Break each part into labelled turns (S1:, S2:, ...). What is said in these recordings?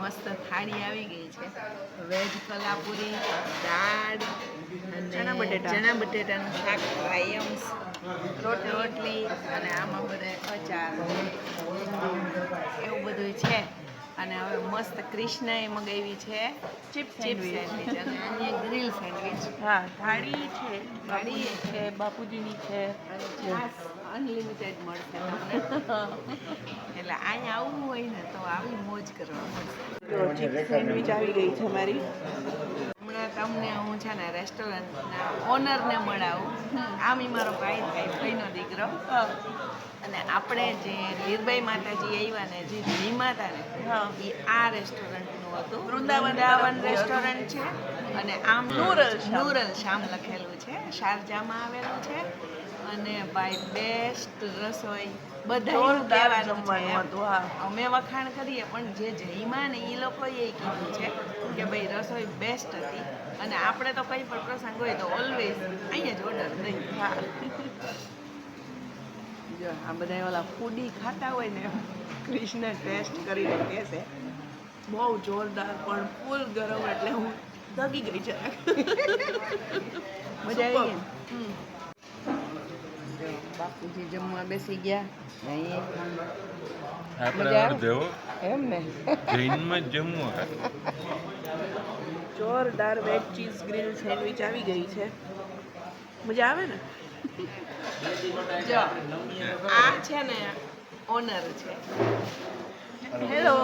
S1: મસ્ત થાળી આવી ગઈ છે. વેજ કલાપુરી, દાળ અને ચણા બટેટાનું શાક, આયમ્સ, રોટલી અને આમાં બધા અચાર એવું બધું છે. અને હવે મસ્ત કૃષ્ણએ મગાવી છે ચિપ સેન્ડવિચ અને અહીંયા ગ્રીલ સેન્ડવિચ.
S2: હા, થાળી છે, થાળી છે, બાપુજીની છે
S1: અને છાસ અનલિમિટેડ મળશે તમને. એટલે અહીંયા આવવું હોય ને તો આવી મોજ કરવા મળશે.
S2: તો ચિપ સેન્ડવિચ આવી ગઈ છે મારી.
S1: હમણાં તમને હું છે ને રેસ્ટોરન્ટના ઓનરને મળાવું. આમ ઈ મારો ભાઈ થાય, ભાઈનો દીકરો. અને આપણે જે લીરબાઈ માતાજી આવ્યા ને જે જમ્યા હતા ને એ આ રેસ્ટોરન્ટનું હતું. વૃંદાવન રેસ્ટોરન્ટ છે અને આમ નૂરલ શામ લખેલું છે, શારજામાં આવેલું છે. અને ભાઈ બેસ્ટ રસોઈ બધા કહેવાનું છે. અમે વખાણ કરીએ પણ જે જમ્યા ને એ લોકોએ કીધું છે કે ભાઈ રસોઈ બેસ્ટ હતી. અને આપણે તો કંઈ પણ પ્રસંગ હોય તો ઓલવેઝ અહીંયા જ ઓર્ડર દઈએ. જો આ બધા ઓલા ફૂડી ખાતા હોય ને કૃષ્ણ ટેસ્ટ કરીને કહેશે
S2: બહુ જોરદાર પણ ફૂલ ગરમ એટલે હું દગી ગઈ છે.
S1: મજા આવી ગઈ. બાપુજી જમવા બેસી ગયા. એમ ને
S2: જોરદાર વેજ ચીઝ ગ્રીલ સેન્ડવિચ આવી ગઈ છે. મજા આવે ને?
S1: જો આ છે ને ઓનર છે.
S2: હેલો,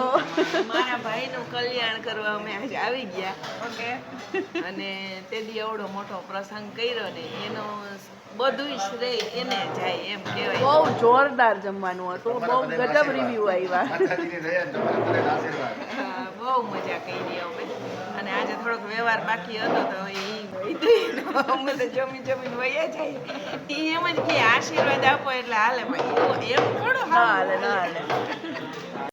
S1: મારા ભાઈનું કલ્યાણ કરવા અમે આજે આવી ગયા. ઓકે. અને તે દી એવડો મોટો પ્રસંગ કર્યો ને એનો બધું શ્રેય એને જાય એમ કહેવાય.
S2: બહુ જોરદાર જમવાનું હતું, બહુ ગજબ રિવ્યુ આવ્યા.
S1: બહુ મજા કરી અમે. અને આજે થોડોક વ્યવહાર બાકી હતો તો અમે તો જમીને વયા જાય. એ એમ જ કે આશીર્વાદ આપો એટલે હાલે ભાઈ, એમ થોડો
S2: હાલે.